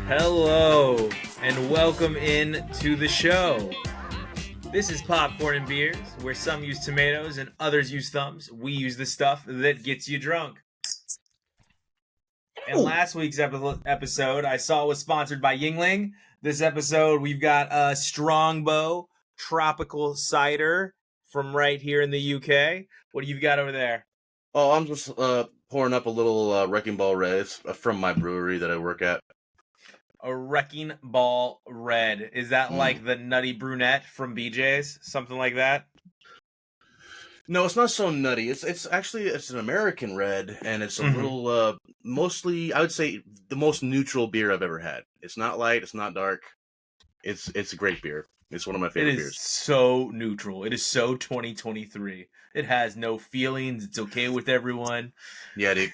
Hello, and welcome in to the show. This is Popcorn and Beers, where some use tomatoes and others use thumbs. We use the stuff that gets you drunk. And last week's episode I saw was sponsored by Yingling. This episode we've got Strongbow Tropical Cider from right here in the UK. What do you got over there? Oh, I'm just pouring up a little Wrecking Ball Red. It's from my brewery that I work at. A Wrecking Ball Red. Is that like the Nutty Brunette from BJ's? Something like that? No, it's not so nutty. It's actually an American red, and it's a little mostly, I would say, the most neutral beer I've ever had. It's not light, it's not dark. It's a great beer. It's one of my favorite beers. It is so neutral. It is so 2023. It has no feelings. It's okay with everyone. Yeah, dude.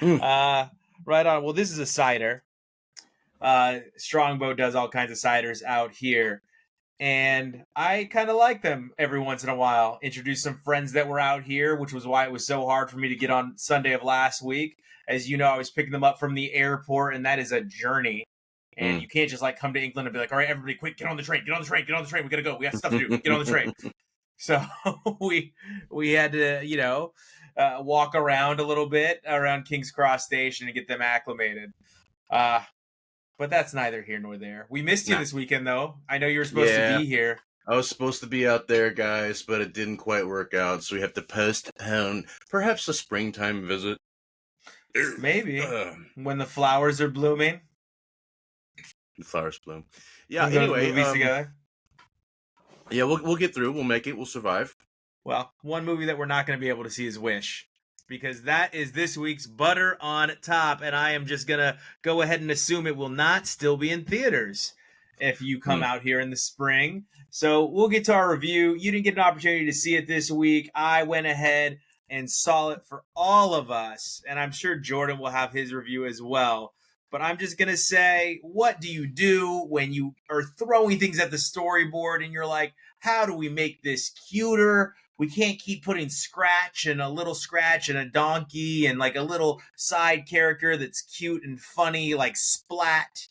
Right on. Well, this is a cider. Strongbow does all kinds of ciders out here, and I kind of like them every once in a while. Introduce some friends that were out here, which was why it was so hard for me to get on Sunday of last week. As you know, I was picking them up from the airport, and that is a journey. And you can't just like come to England and be like, all right, everybody, quick, get on the train. We gotta go. We got stuff to do. Get on the train. So we had to, walk around a little bit around King's Cross Station and get them acclimated. But that's neither here nor there. We missed you this weekend, though. I know you were supposed to be here. I was supposed to be out there, guys, but it didn't quite work out, so we have to postpone perhaps a springtime visit. Maybe. When the flowers are blooming. The flowers bloom. Yeah, anyway. Movies together. Yeah, we'll get through. We'll make it. We'll survive. Well, one movie that we're not going to be able to see is Wish, because that is this week's Butter on Top, and I am just going to go ahead and assume it will not still be in theaters if you come out here in the spring. So we'll get to our review. You didn't get an opportunity to see it this week. I went ahead and saw it for all of us, and I'm sure Jordan will have his review as well. But I'm just going to say, what do you do when you are throwing things at the storyboard and you're like, how do we make this cuter? We can't keep putting Scratch and a donkey and like a little side character that's cute and funny like Splat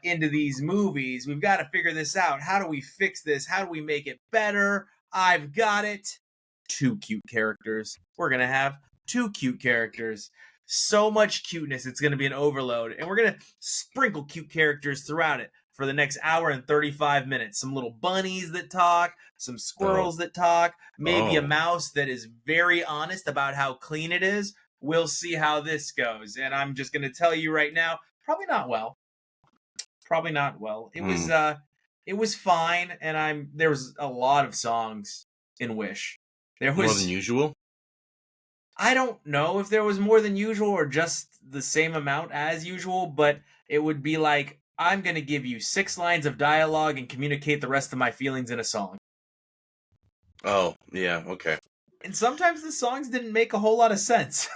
into these movies. We've got to figure this out. How do we fix this? How do we make it better? I've got it. 2 cute characters. We're going to have 2 cute characters. So much cuteness, it's going to be an overload. And we're going to sprinkle cute characters throughout it for the next hour and 35 minutes. Some little bunnies that talk, some squirrels that talk, maybe a mouse that is very honest about how clean it is. We'll see how this goes. And I'm just going to tell you right now, probably not well. It was fine, and there was a lot of songs in Wish. There was more than usual. I don't know if there was more than usual or just the same amount as usual, but it would be like, I'm going to give you 6 lines of dialogue and communicate the rest of my feelings in a song. Oh, yeah, okay. And sometimes the songs didn't make a whole lot of sense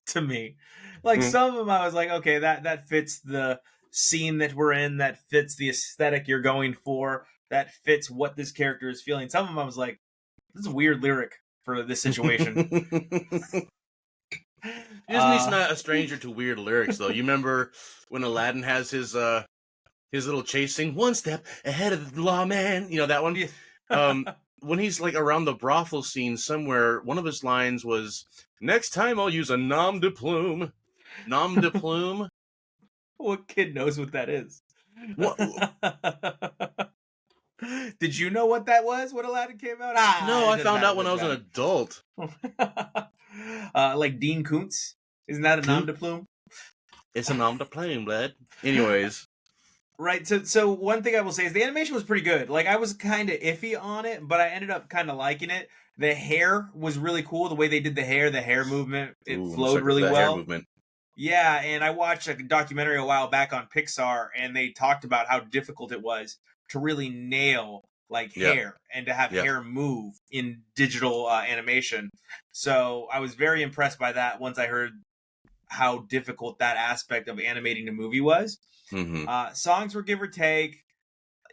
to me. Like some of them I was like, okay, that fits the scene that we're in, that fits the aesthetic you're going for, that fits what this character is feeling. Some of them I was like, this is a weird lyric for this situation. Disney's not a stranger to weird lyrics, though. You remember when Aladdin has his little chasing, one step ahead of the lawman? You know that one? When he's like around the brothel scene somewhere, one of his lines was, next time I'll use a nom de plume. Nom de plume? What kid knows what that is? What? Did you know what that was when Aladdin came out? No, I found out when I was an adult. Like Dean Koontz? Isn't that a nom de plume? It's a nom de plume, lad. Anyways. Right, so one thing I will say is the animation was pretty good. Like, I was kind of iffy on it, but I ended up kind of liking it. The hair was really cool. The way they did the hair movement, it flowed really well. Hair movement. Yeah, and I watched a documentary a while back on Pixar, and they talked about how difficult it was to really nail like hair and to have hair move in digital animation. So I was very impressed by that once I heard how difficult that aspect of animating a movie was. Songs were give or take.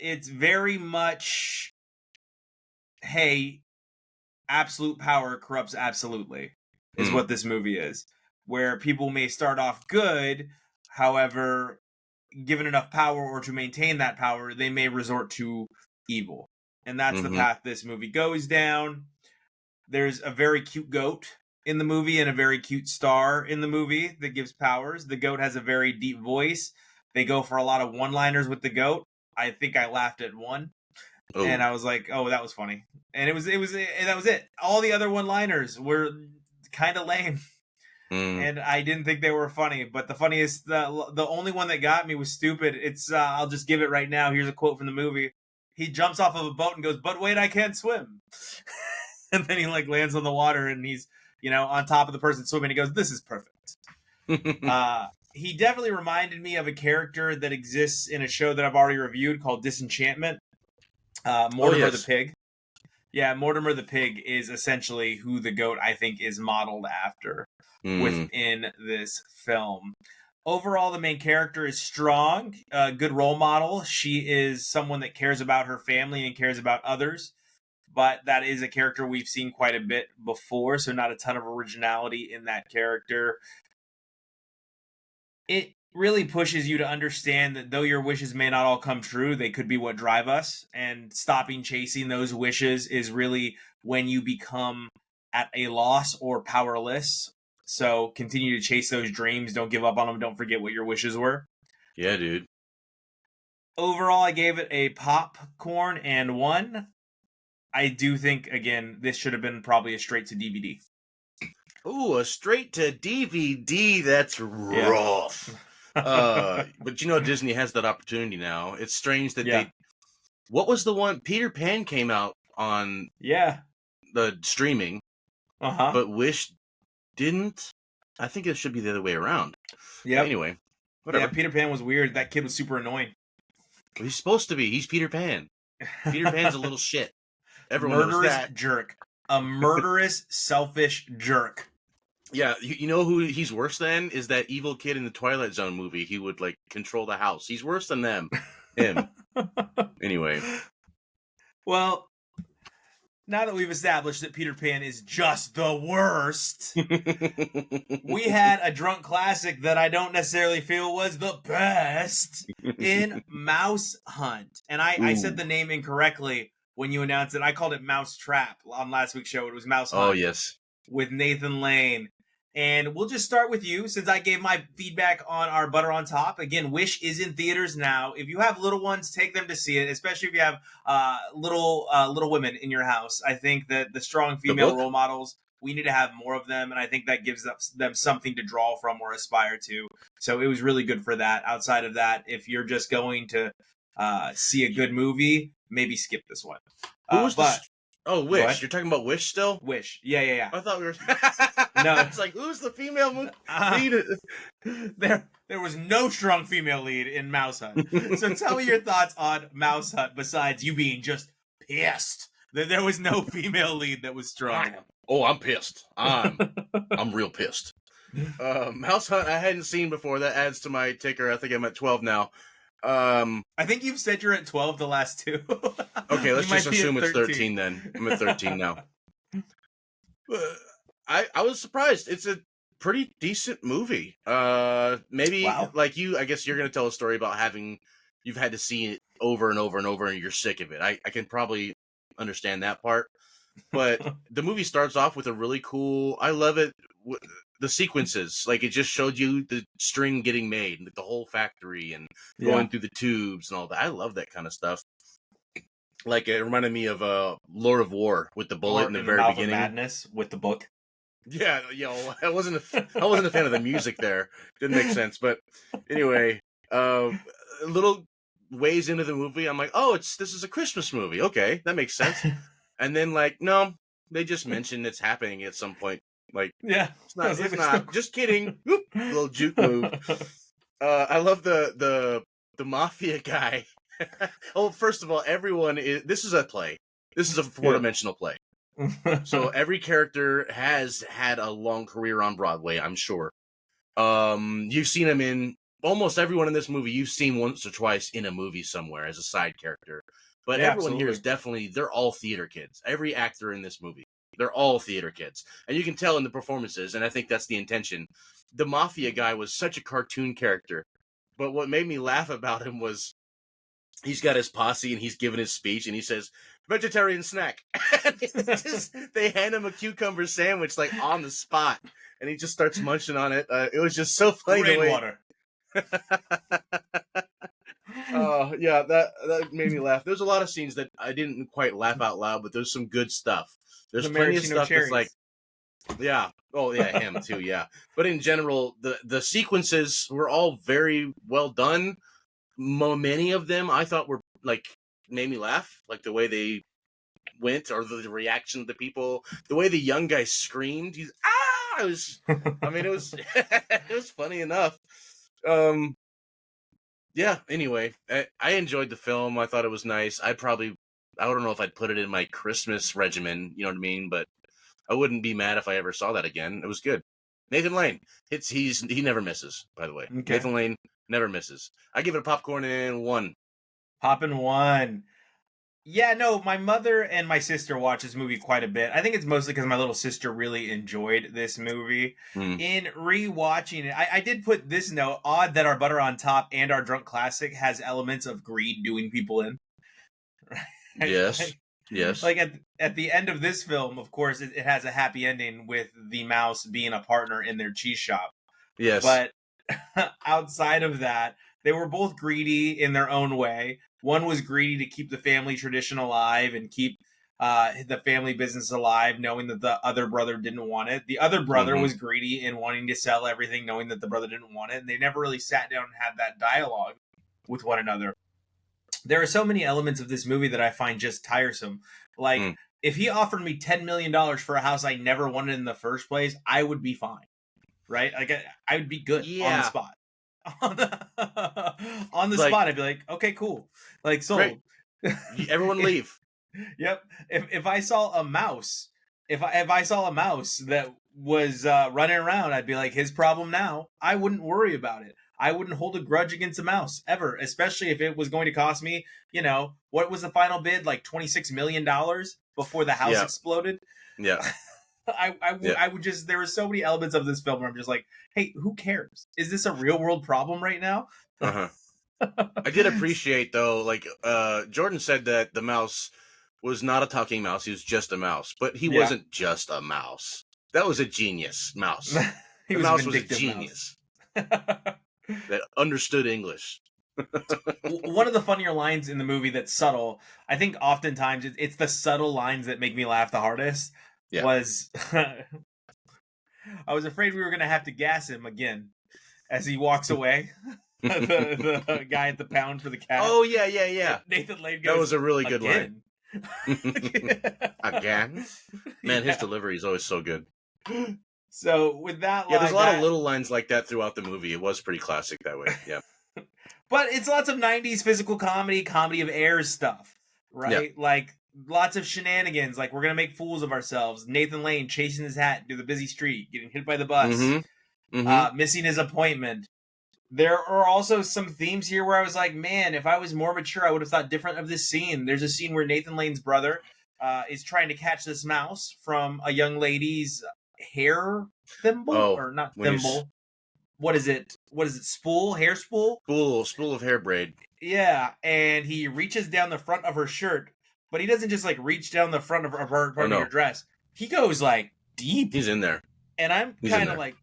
It's very much hey, absolute power corrupts absolutely, is what this movie is. Where people may start off good, however, given enough power or to maintain that power, they may resort to evil. And that's the path this movie goes down. There's a very cute goat in the movie and a very cute star in the movie that gives powers. The goat has a very deep voice. They go for a lot of one-liners with the goat. I think I laughed at one. Oh. And I was like, "Oh, that was funny." And that was it. All the other one-liners were kind of lame. And I didn't think they were funny, but the only one that got me was stupid. It's I'll just give it right now. Here's a quote from the movie. He jumps off of a boat and goes, "But wait, I can't swim." And then he like lands on the water and he's, on top of the person swimming. He goes, "This is perfect." He definitely reminded me of a character that exists in a show that I've already reviewed called Disenchantment. Mortimer the Pig. Yeah, Mortimer the Pig is essentially who the goat, I think, is modeled after within this film. Overall, the main character is strong, a good role model. She is someone that cares about her family and cares about others, but that is a character we've seen quite a bit before, so not a ton of originality in that character. It really pushes you to understand that though your wishes may not all come true, they could be what drive us, and stopping chasing those wishes is really when you become at a loss or powerless. So continue to chase those dreams. Don't give up on them. Don't forget what your wishes were. Yeah, dude. Overall, I gave it a popcorn and 1. I do think, again, this should have been probably a straight to DVD. Ooh, a straight to DVD. That's rough. But Disney has that opportunity now. It's strange that they... What was the one? Peter Pan came out on the streaming, but Wish didn't. I think it should be the other way around. Yeah. Anyway, whatever. Yeah, Peter Pan was weird. That kid was super annoying. He's supposed to be. He's Peter Pan. Peter Pan's a little shit. Everyone knows that. Jerk. A murderous, selfish jerk. Yeah, you know who he's worse than? Is that evil kid in the Twilight Zone movie. He would, control the house. He's worse than them. Him. Anyway. Well, now that we've established that Peter Pan is just the worst, we had a drunk classic that I don't necessarily feel was the best in Mouse Hunt. And I said the name incorrectly when you announced it. I called it Mouse Trap on last week's show. It was Mouse Hunt. Oh, yes. With Nathan Lane. And we'll just start with you, since I gave my feedback on our Butter on Top. Again, Wish is in theaters now. If you have little ones, take them to see it, especially if you have little women in your house. I think that the strong female role models, we need to have more of them, and I think that gives them something to draw from or aspire to. So it was really good for that. Outside of that, if you're just going to see a good movie, maybe skip this one. Who was Oh, Wish. What? You're talking about Wish still? Wish. Yeah. I thought we were... No. It's like, who's the female lead? There was no strong female lead in Mouse Hunt. So tell me your thoughts on Mouse Hunt, besides you being just pissed that there was no female lead that was strong. Oh, I'm pissed. I'm real pissed. Mouse Hunt I hadn't seen before. That adds to my ticker. I think I'm at 12 now. I think you've said you're at 12 the last two. Okay, let's just assume it's 13 then. I'm at 13 now. I was surprised. It's a pretty decent movie. Maybe like you, I guess you're going to tell a story about you've had to see it over and over and over and you're sick of it. I can probably understand that part. But the movie starts off with a really cool, I love it, the sequences. Like, it just showed you the string getting made, the whole factory, and going through the tubes and all that. I love that kind of stuff. Like, it reminded me of Lord of War with the bullet in the very beginning. Mouth of Madness with the book. Yeah, I wasn't a fan of the music there. Didn't make sense. But anyway, a little ways into the movie, I'm like, oh, this is a Christmas movie. Okay, that makes sense. And then, no, they just mentioned it's happening at some point. Like, it's not. Just kidding. Whoop, little juke move. I love the mafia guy. Oh, first of all, this is a play. This is a 4-dimensional play. So every character has had a long career on Broadway, I'm sure. You've seen him in almost everyone in this movie. You've seen once or twice in a movie somewhere as a side character. But Yeah, everyone here is absolutely. definitely, they're all theater kids. Every actor in this movie, they're all theater kids. And you can tell in the performances, and I think that's the intention. The mafia guy was such a cartoon character. But what made me laugh about him was he's got his posse and he's giving his speech and he says, "Vegetarian snack." And it's just, they hand him a cucumber sandwich like on the spot. And he just starts munching on it. It was just so funny the way. Rainwater. Oh yeah, that made me laugh. There's a lot of scenes that I didn't quite laugh out loud, but there's some good stuff. There's The plenty of maraschino stuff cherries. that's like, yeah, oh yeah, him too, yeah. But in general, the sequences were all very well done. Many of them I thought were like made me laugh, like the way they went or the reaction of the people, the way the young guy screamed. He's ah, it was, I mean, it was it was funny enough. Yeah, anyway, I enjoyed the film. I thought it was nice. I don't know if I'd put it in my Christmas regimen, you know what I mean? But I wouldn't be mad if I ever saw that again. It was good. Nathan Lane, he never misses, by the way. Okay. Nathan Lane never misses. I give it a popcorn in 1. Poppin' 1. Yeah, no, my mother and my sister watch this movie quite a bit. I think it's mostly because my little sister really enjoyed this movie. In rewatching it, I did put this note: odd that our butter on top and our drunk classic has elements of greed doing people in. Right? Yes. Yes. Like at the end of this film, of course, it has a happy ending with the mouse being a partner in their cheese shop. Yes. But outside of that, they were both greedy in their own way. One was greedy to keep the family tradition alive and keep the family business alive, knowing that the other brother didn't want it. The other brother was greedy in wanting to sell everything, knowing that the brother didn't want it. And they never really sat down and had that dialogue with one another. There are so many elements of this movie that I find just tiresome. Like, if he offered me $10 million for a house I never wanted in the first place, I would be fine. Right? Like, I would be good on the spot. On the Like, spot, I'd be like, okay, cool. Like, sold. Everyone leave. Yep. If I saw a mouse, if I saw a mouse that was running around, I'd be like, his problem now. I wouldn't worry about it. I wouldn't hold a grudge against a mouse ever, especially if it was going to cost me, you know, what was the final bid? Like $26 million before the house exploded. Yeah. I would just, there were so many elements of this film where I'm just like, hey, who cares? Is this a real world problem right now? I did appreciate though, like Jordan said that the mouse was not a talking mouse, he was just a mouse. But he wasn't just a mouse. That was a genius mouse. The mouse was a genius. That understood English. One of the funnier lines in the movie that's subtle, I think oftentimes it's the subtle lines that make me laugh the hardest, was I was afraid we were going to have to gas him again as he walks away. the guy at the pound for the cat. Oh, yeah. Nathan Lane goes, that was a really good line. Again? Man, his delivery is always so good. So with that line... Yeah, there's a lot of little lines like that throughout the movie. It was pretty classic that way, yeah. But it's lots of 90s physical comedy of errors stuff, right? Yeah. Like, lots of shenanigans, like we're going to make fools of ourselves. Nathan Lane chasing his hat through the busy street, getting hit by the bus, missing his appointment. There are also some themes here where I was like, man, if I was more mature, I would have thought different of this scene. There's a scene where Nathan Lane's brother is trying to catch this mouse from a young lady's hair thimble, or not thimble. What is it? Spool? Hair spool? Spool of hair braid. Yeah, and he reaches down the front of her shirt, but he doesn't just like reach down the front of her dress. He goes like deep. He's in there. And I'm kind of like,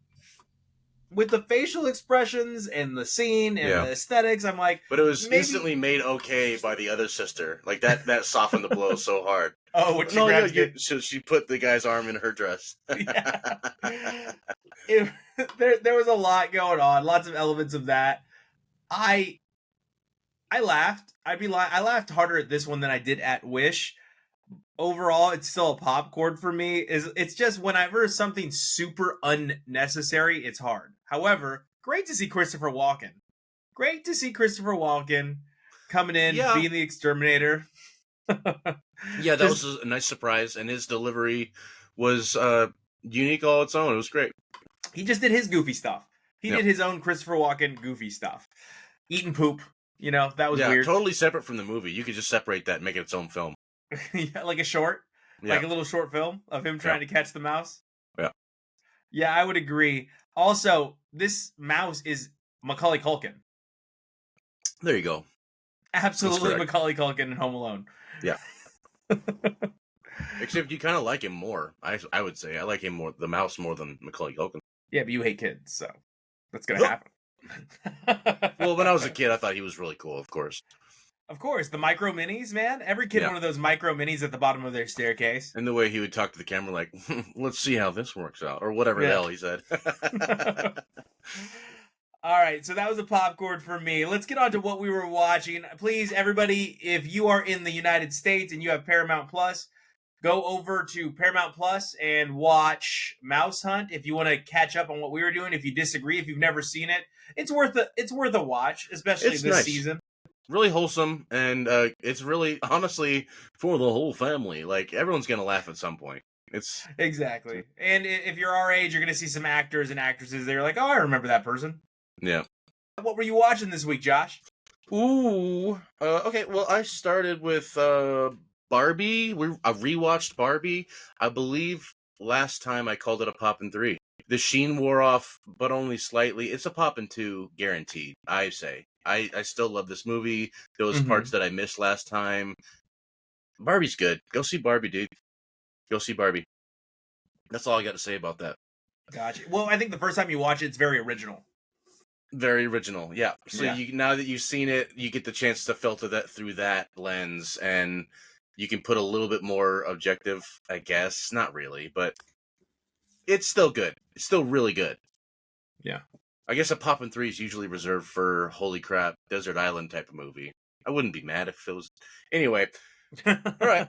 with the facial expressions and the scene and the aesthetics, I'm like, but it was instantly made okay by the other sister. Like that softened the blow so hard. Oh, when she put the guy's arm in her dress. There was a lot going on, lots of elements of that. I laughed. I laughed harder at this one than I did at Wish. Overall, it's still a popcorn for me. It's just whenever something's super unnecessary, it's hard. However, great to see Christopher Walken. Great to see Christopher Walken coming in, being the exterminator. Yeah, that was a nice surprise, and his delivery was unique all its own. It was great. He just did his goofy stuff. He did his own Christopher Walken goofy stuff. Eating poop. You know, that was Yeah, weird. totally separate from the movie. You could just separate that and make it its own film. Yeah, like a short, Yeah. like a little short film of him trying to catch the mouse. Yeah. Yeah, I would agree. Also, this mouse is Macaulay Culkin. There you go. Absolutely correct. Macaulay Culkin in Home Alone. Yeah. Except you kind of like him more. I would say I like him more, the mouse, more than Macaulay Culkin. Yeah, but you hate kids, so that's gonna happen. Well, when I was a kid, I thought he was really cool. Of course. Of course, the micro minis, man. Every kid Yeah. one of those micro minis at the bottom of their staircase. And the way he would talk to the camera, like, "Let's see how this works out," or whatever the hell he said. All right, so that was a popcorn for me. Let's get on to what we were watching. Please, everybody, if you are in the United States and you have Paramount Plus, go over to Paramount Plus and watch Mouse Hunt. If you want to catch up on what we were doing, if you disagree, if you've never seen it, it's worth a watch, especially It's this nice. season. Really wholesome, and it's really, honestly, for the whole family. Like, everyone's gonna laugh at some point. It's Exactly. And if you're our age, you're going to see some actors and actresses. They're like, oh, I remember that person. Yeah. What were you watching this week, Josh? Ooh. Okay, well, I started with Barbie. I rewatched Barbie. I believe last time I called it a poppin' 3. The sheen wore off, but only slightly. It's a poppin' 2, guaranteed, I say. I still love this movie. Those parts that I missed last time. Barbie's good. Go see Barbie, dude. Go see Barbie. That's all I got to say about that. Gotcha. Well, I think the first time you watch it, it's very original. Very original, yeah. So Yeah. Now that you've seen it, you get the chance to filter that through that lens, and you can put a little bit more objective, I guess. Not really, but it's still good. It's still really good. Yeah. I guess a poppin' 3 is usually reserved for holy crap, desert island type of movie. I wouldn't be mad if it was. Anyway, all right.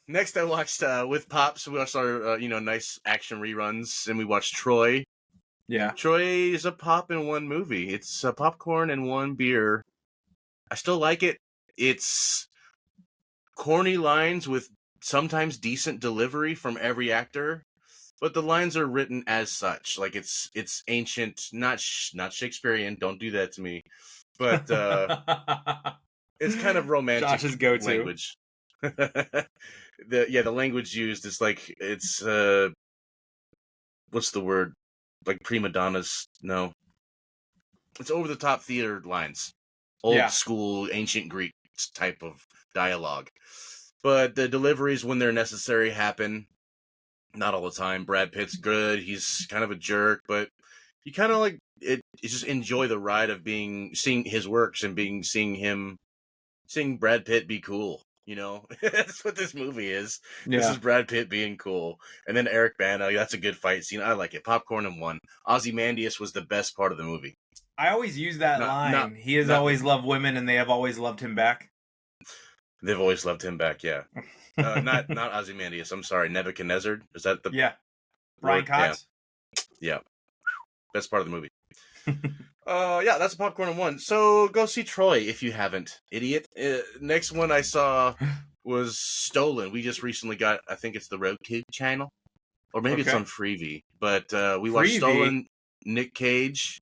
Next, I watched with Pops. We watched our nice action reruns, and we watched Troy. Yeah. Troy is a pop in one movie. It's a popcorn and one beer. I still like it. It's corny lines with sometimes decent delivery from every actor, but the lines are written as such. Like it's ancient, not Shakespearean. Don't do that to me. But it's kind of romantic. Josh's go-to language. The language used is like it's what's the word? Like prima donnas? No, it's over the top theater lines, old school ancient Greek type of dialogue. But the deliveries when they're necessary happen. Not all the time. Brad Pitt's good. He's kind of a jerk, but you kind of like it. You just enjoy the ride of seeing his works and seeing Brad Pitt be cool. You know, that's what this movie is. Yeah. This is Brad Pitt being cool. And then Eric Bana, that's a good fight scene. I like it. Popcorn and one. Ozymandias was the best part of the movie. I always use that line. He has always loved women, and they have always loved him back. They've always loved him back, yeah. Not Ozymandias. I'm sorry, Nebuchadnezzar. Is that the... Yeah. Brian Cox? Yeah. Best part of the movie. Yeah, that's a popcorn and one. So go see Troy if you haven't, idiot. Next one I saw was Stolen. We just recently got, I think it's the Roku channel, or maybe it's on Freevee. But we watched Stolen, Nick Cage,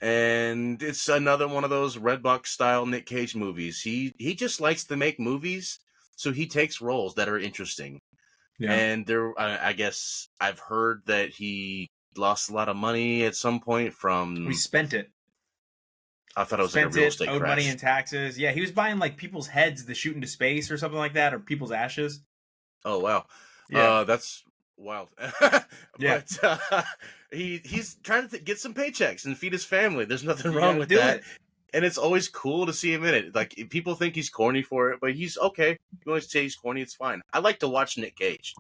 and it's another one of those Redbox style Nick Cage movies. He just likes to make movies, so he takes roles that are interesting. Yeah. And I guess I've heard that he lost a lot of money at some point from... We spent it. I thought it was like a real estate owed crash. Money in taxes. Yeah, he was buying like people's heads to shoot into space or something like that, or people's ashes. Oh, wow. Yeah. That's wild. Yeah. But he's trying to get some paychecks and feed his family. There's nothing wrong with that. And it's always cool to see him in it. Like, people think he's corny for it, but he's okay. You always say he's corny, it's fine. I like to watch Nick Cage.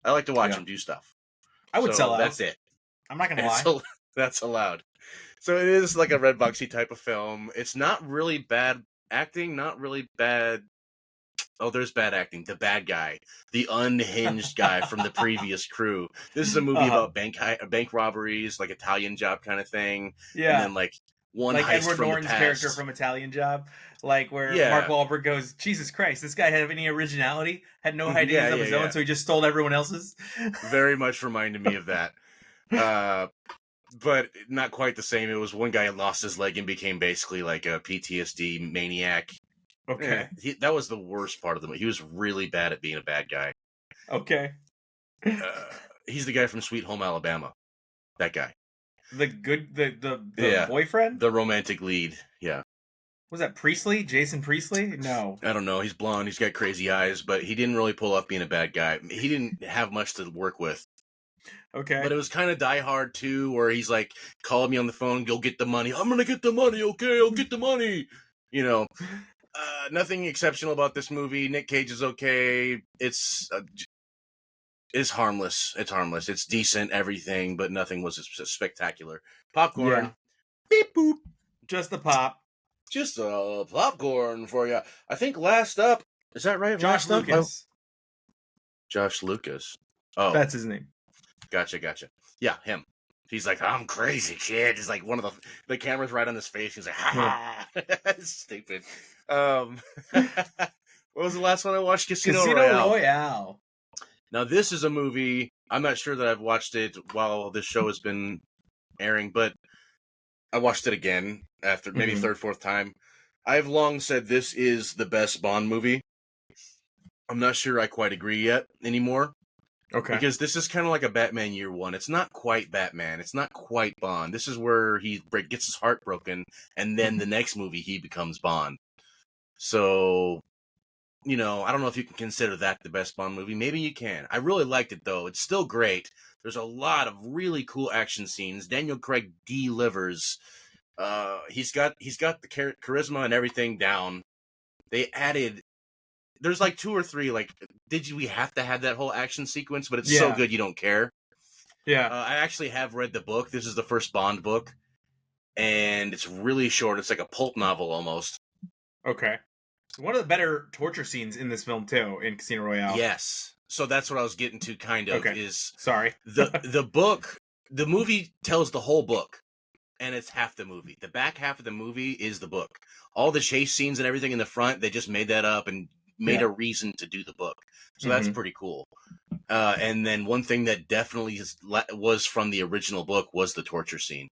I like to watch him do stuff. I would sell out. That's it. I'm not going to lie. That's allowed. So it is like a Redboxy type of film. It's not really bad acting, not really bad... Oh, there's bad acting. The bad guy. The unhinged guy from the previous crew. This is a movie about bank robberies, like Italian Job kind of thing. Yeah. And then like one like heist Edward from Norton's the past. character from Italian Job. Like where Mark Wahlberg goes, Jesus Christ, this guy had any originality? Had no ideas of his own, so he just stole everyone else's? Very much reminded me of that. but not quite the same. It was one guy lost his leg and became basically like a PTSD maniac. Okay. That was the worst part of the movie. He was really bad at being a bad guy. Okay. He's the guy from Sweet Home Alabama. That guy. The boyfriend? The romantic lead. Yeah. Was that Priestley? Jason Priestley? No. I don't know. He's blonde. He's got crazy eyes, but he didn't really pull off being a bad guy. He didn't have much to work with. Okay. But it was kind of Die Hard too, where he's like, call me on the phone, go get the money. I'm going to get the money. Okay, I'll get the money. You know, nothing exceptional about this movie. Nick Cage is okay. It's harmless. It's harmless. It's decent, everything, but nothing was spectacular. Popcorn. Yeah. Beep boop. Just the pop. Just a popcorn for you. I think last up, is that right? Josh Last up? Lucas. Josh Lucas. Oh, That's his name. Gotcha. Yeah, him. He's like, I'm crazy, kid. He's like one of the camera's right on his face. He's like, ha ha. Stupid. What was the last one I watched? Casino Royale. Now, this is a movie. I'm not sure that I've watched it while this show has been airing, but I watched it again after maybe third, fourth time. I've long said this is the best Bond movie. I'm not sure I quite agree yet anymore. Okay. Because this is kind of like a Batman Year One. It's not quite Batman. It's not quite Bond. This is where he gets his heart broken, and then the next movie he becomes Bond. So, I don't know if you can consider that the best Bond movie. Maybe you can. I really liked it, though. It's still great. There's a lot of really cool action scenes. Daniel Craig delivers. He's got the charisma and everything down. They added... There's like 2 or 3, like, we have to have that whole action sequence, but it's so good you don't care. Yeah. I actually have read the book. This is the first Bond book, and it's really short. It's like a pulp novel almost. Okay. One of the better torture scenes in this film, too, in Casino Royale. Yes. So that's what I was getting to, kind of, is... Sorry. the book, the movie tells the whole book, and it's half the movie. The back half of the movie is the book. All the chase scenes and everything in the front, they just made that up and made a reason to do the book. So that's pretty cool. And then one thing that definitely was from the original book was the torture scene.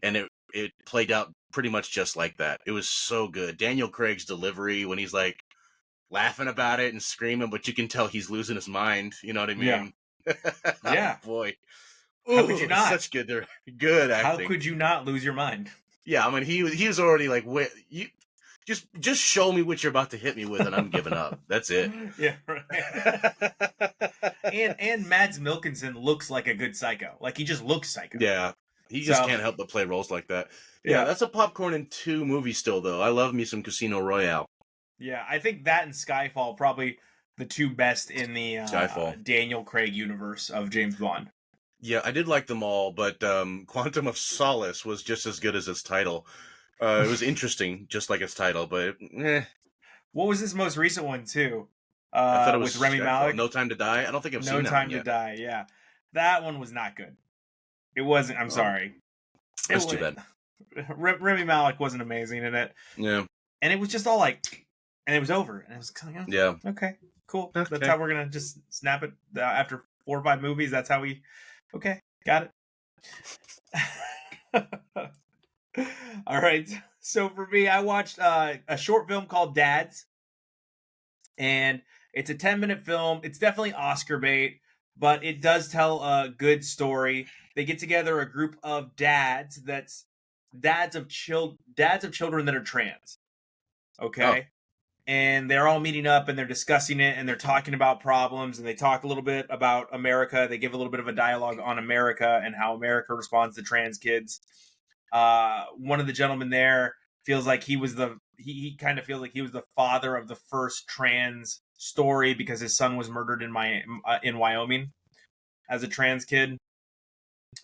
And it played out pretty much just like that. It was so good. Daniel Craig's delivery when he's like laughing about it and screaming, but you can tell he's losing his mind. You know what I mean? Yeah. Boy. How could you not? Such good acting. How could you not lose your mind? Yeah, I mean, he was already like, wait, you... Just show me what you're about to hit me with, and I'm giving up. That's it. Yeah, right. and Mads Mikkelsen looks like a good psycho. Like, he just looks psycho. Yeah, he just can't help but play roles like that. Yeah, that's a popcorn and 2 movie still, though. I love me some Casino Royale. Yeah, I think that and Skyfall probably the 2 best in the Daniel Craig universe of James Bond. Yeah, I did like them all, but Quantum of Solace was just as good as its title. It was interesting, just like its title, but What was this most recent one, too? I thought it was with Rami Malek? No Time to Die? I don't think I've seen that one yet. No Time to Die, yeah. That one was not good. It wasn't, I'm sorry. That's too bad. Rami Malek wasn't amazing in it. Yeah. And it was just all like, and it was over. And it was kind of, yeah. Okay, cool. Okay. That's how we're going to just snap it after 4 or 5 movies. That's how we, okay, got it. All right. So for me, I watched a short film called Dads. And it's a 10-minute film. It's definitely Oscar bait, but it does tell a good story. They get together a group of dads dads of children that are trans. Okay? Oh. And they're all meeting up and they're discussing it and they're talking about problems and they talk a little bit about America. They give a little bit of a dialogue on America and how America responds to trans kids. One of the gentlemen there feels like he kind of feels like he was the father of the first trans story because his son was murdered in Wyoming as a trans kid,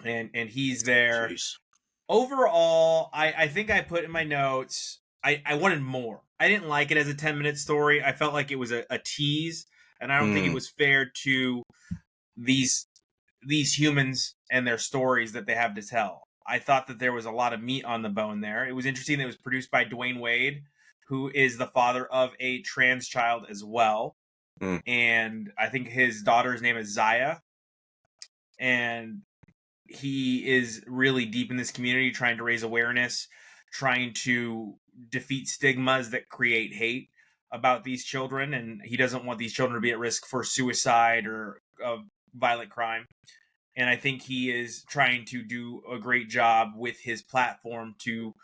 and he's there. Jeez. Overall, I think I put in my notes I wanted more. I didn't like it as a 10-minute story. I felt like it was a tease, and I don't think it was fair to these humans and their stories that they have to tell. I thought that there was a lot of meat on the bone there. It was interesting that it was produced by Dwayne Wade, who is the father of a trans child as well. And I think his daughter's name is Zaya. And he is really deep in this community, trying to raise awareness, trying to defeat stigmas that create hate about these children, and he doesn't want these children to be at risk for suicide or violent crime. And I think he is trying to do a great job with his platform to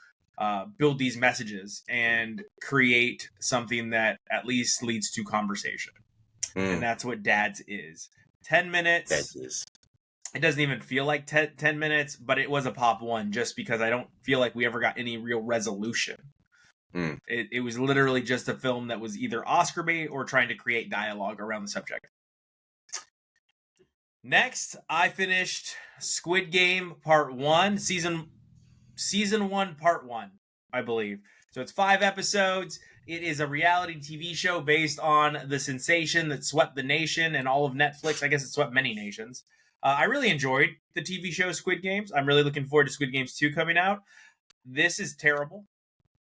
build these messages and create something that at least leads to conversation. And that's what Dad's is. 10 minutes. That is. It doesn't even feel like 10 minutes, but it was a pop one just because I don't feel like we ever got any real resolution. It was literally just a film that was either Oscar bait or trying to create dialogue around the subject. Next, I finished Squid Game Part 1, Season 1, Part 1, I believe. So it's 5 episodes. It is a reality TV show based on the sensation that swept the nation and all of Netflix. I guess it swept many nations. I really enjoyed the TV show Squid Games. I'm really looking forward to Squid Games 2 coming out. This is terrible.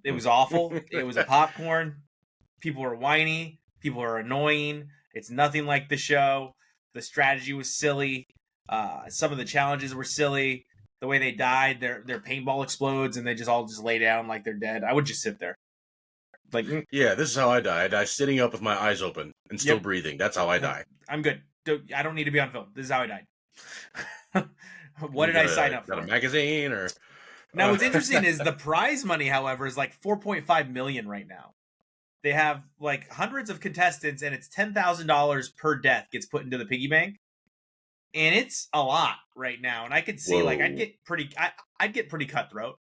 It was awful. It was a popcorn. People are whiny. People are annoying. It's nothing like the show. The strategy was silly. Some of the challenges were silly. The way they died, their paintball explodes and they all lay down like they're dead. I would just sit there. Like, yeah, this is how I die. I die sitting up with my eyes open and still breathing. That's how I die. I'm good. I don't need to be on film. This is how I died. What did I sign up for? Got a magazine or? Now, what's interesting is the prize money, however, is like $4.5 million right now. They have like hundreds of contestants, and it's $10,000 per death gets put into the piggy bank, and it's a lot right now. And I could see like I'd get pretty cutthroat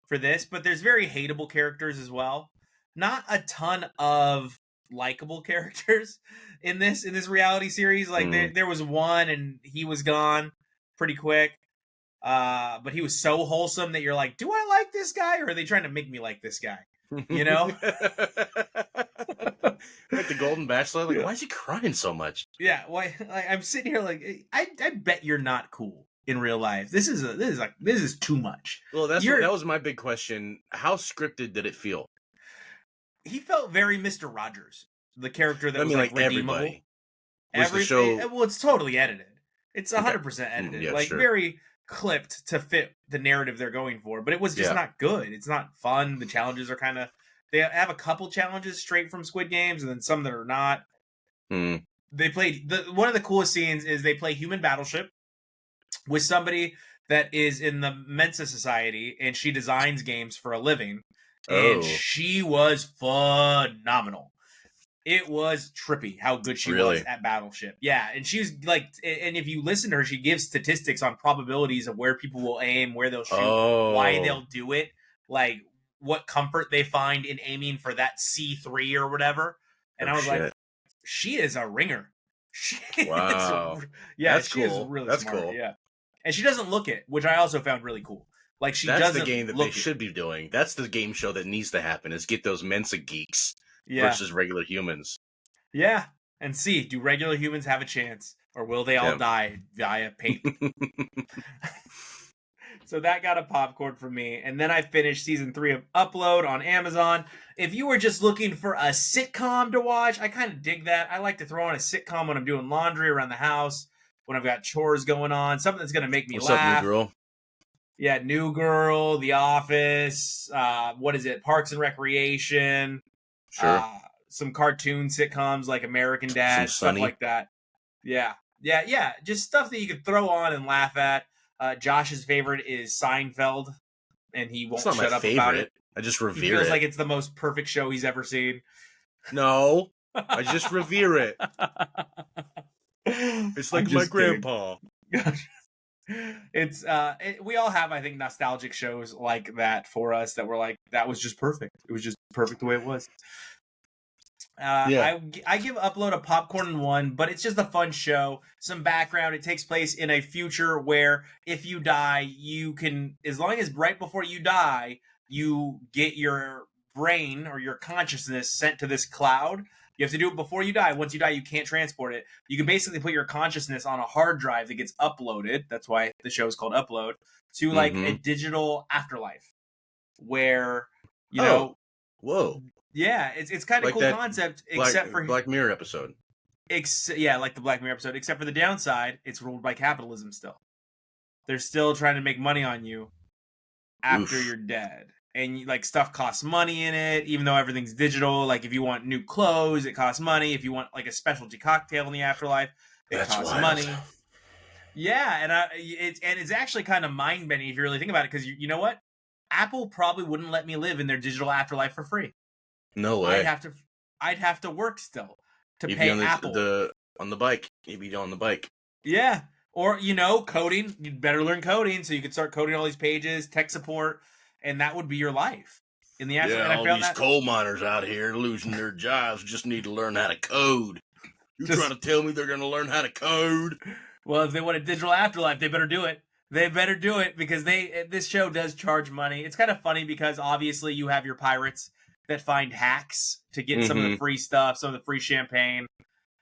for this, but there's very hateable characters as well. Not a ton of likable characters in this reality series. Like there was one, and he was gone pretty quick. But he was so wholesome that you're like, do I like this guy, or are they trying to make me like this guy? You know? Like the Golden Bachelor, like, why is he crying so much? Yeah, why? Like, I'm sitting here like, I bet you're not cool in real life. This is too much. Well, that was my big question. How scripted did it feel? He felt very Mr. Rogers, the character that was like redeemable. Everybody. Well, it's totally edited. It's 100% edited. Yeah, sure. Very clipped to fit the narrative they're going for, but it was just not good. It's not fun. The challenges are kind of, they have a couple challenges straight from Squid Games and then some that are not. They played one of the coolest scenes is they play Human Battleship with somebody that is in the Mensa Society, and she designs games for a living, and she was phenomenal. It was trippy how good she was at Battleship. Yeah, and she's like, and if you listen to her, she gives statistics on probabilities of where people will aim, where they'll shoot, why they'll do it, like what comfort they find in aiming for that C3 or whatever. And I was like, she is a ringer. Wow. That's cool. Is really That's smart. cool. Yeah. And she doesn't look it, which I also found really cool. Like that's the game that they should be doing. That's the game show that needs to happen, is get those Mensa geeks versus regular humans. Yeah. And see, do regular humans have a chance, or will they all die via paint? So that got a popcorn from me. And then I finished season 3 of Upload on Amazon. If you were just looking for a sitcom to watch, I kind of dig that. I like to throw on a sitcom when I'm doing laundry around the house, when I've got chores going on, something that's going to make me laugh. What's up, New Girl? Yeah, New Girl, The Office, what is it? Parks and Recreation. Sure. Some cartoon sitcoms like American Dad, stuff like that. Yeah. Just stuff that you could throw on and laugh at. Josh's favorite is Seinfeld, and he won't shut up about it. I just revere it. He feels like it's the most perfect show he's ever seen. No, I just revere it. It's like my grandpa. It's we all have, I think, nostalgic shows like that for us that were like, that was just perfect. It was just perfect the way it was. I give Upload a popcorn 1, but it's just a fun show. Some background. It takes place in a future where if you die, you can, as long as right before you die, you get your brain or your consciousness sent to this cloud. You have to do it before you die. Once you die, you can't transport it. You can basically put your consciousness on a hard drive that gets uploaded. That's why the show is called Upload, to like a digital afterlife where, you know. Whoa. Yeah, it's kind of like cool concept, except for Black Mirror episode. Yeah, like the Black Mirror episode, except for the downside, it's ruled by capitalism still. they're still trying to make money on you after Oof. you're dead. And like stuff costs money in it, even though everything's digital. Like if you want new clothes, it costs money. If you want like a specialty cocktail in the afterlife, it That's costs wild. money. Yeah, and it's actually kind of mind bending if you really think about it, because you know what, Apple probably wouldn't let me live in their digital afterlife for free. No way. I'd have to work still to You'd pay be on Apple. on the bike. You'd be on the bike. Yeah, or coding. You'd better learn coding so you could start coding all these pages, tech support, and that would be your life in the actual. Yeah, And I all found these that coal miners out here losing their jobs just need to learn how to code. You just trying to tell me they're going to learn how to code? well, if they want a digital afterlife, they better do it. They better do it because this show does charge money. It's kind of funny because obviously you have your pirates that find hacks to get some of the free stuff, some of the free champagne,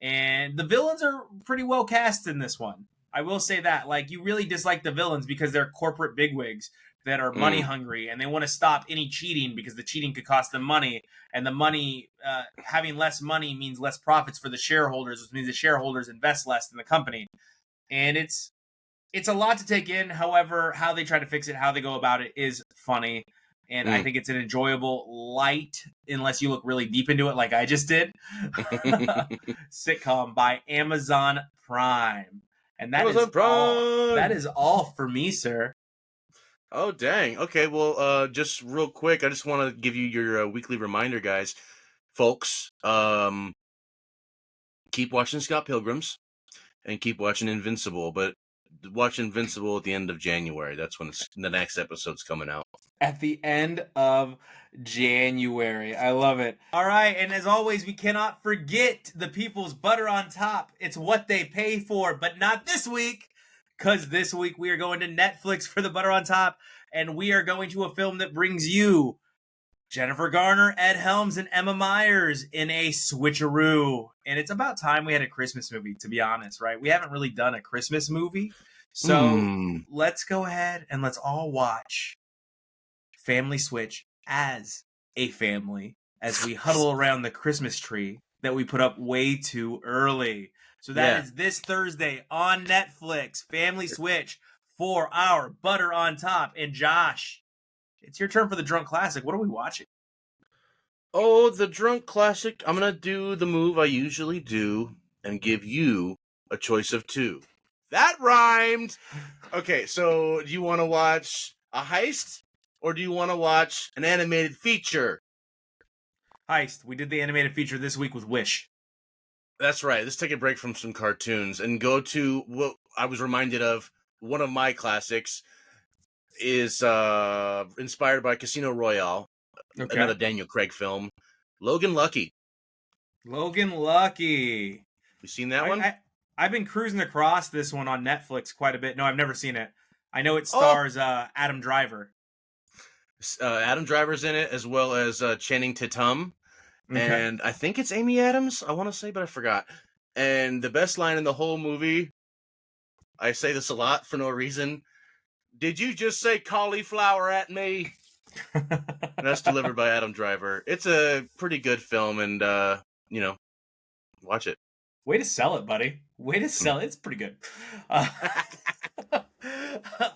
and the villains are pretty well cast in this one. I will say that. Like, you really dislike the villains because they're corporate bigwigs that are money hungry and they want to stop any cheating because the cheating could cost them money, and the money having less money means less profits for the shareholders, which means the shareholders invest less in the company. And it's a lot to take in. However, how they try to fix it, how they go about it is funny. And I think it's an enjoyable light, unless you look really deep into it like I just did, sitcom by Amazon Prime. And that is all for me, sir. Oh, dang. Okay, well, just real quick, I just want to give you your weekly reminder, guys. Folks, keep watching Scott Pilgrims and keep watching Invincible, but watch Invincible at the end of January. That's when the next episode's coming out. At the end of January. I love it. All right, and as always, we cannot forget the people's butter on top. It's what they pay for, but not this week, because this week we are going to Netflix for the butter on top, and we are going to a film that brings you Jennifer Garner, Ed Helms, and Emma Myers in a switcheroo. And it's about time we had a Christmas movie, to be honest, right? We haven't really done a Christmas movie. So let's go ahead and let's all watch Family Switch as a family as we huddle around the Christmas tree that we put up way too early. So that is this Thursday on Netflix, Family Switch for our butter on top. And Josh, it's your turn for the drunk classic. What are we watching? Oh, the drunk classic. I'm going to do the move I usually do and give you a choice of two. That rhymed! Okay, so do you want to watch a heist or do you want to watch an animated feature? Heist. We did the animated feature this week with Wish. That's right. Let's take a break from some cartoons and go to what I was reminded of. One of my classics is inspired by Casino Royale, another Daniel Craig film. Logan Lucky. Logan Lucky. You seen that one? I've been cruising across this one on Netflix quite a bit. No, I've never seen it. I know it stars Adam Driver. Adam Driver's in it, as well as Channing Tatum. And I think it's Amy Adams, I want to say, but I forgot. And the best line in the whole movie, I say this a lot for no reason, did you just say cauliflower at me? That's delivered by Adam Driver. It's a pretty good film, and, watch it. Way to sell it, buddy. Way to sell it. It's pretty good.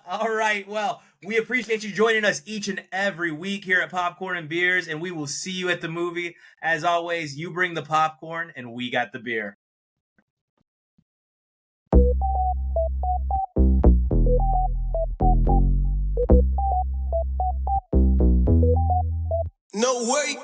All right. Well, we appreciate you joining us each and every week here at Popcorn and Beers, and we will see you at the movie. As always, you bring the popcorn, and we got the beer. No way.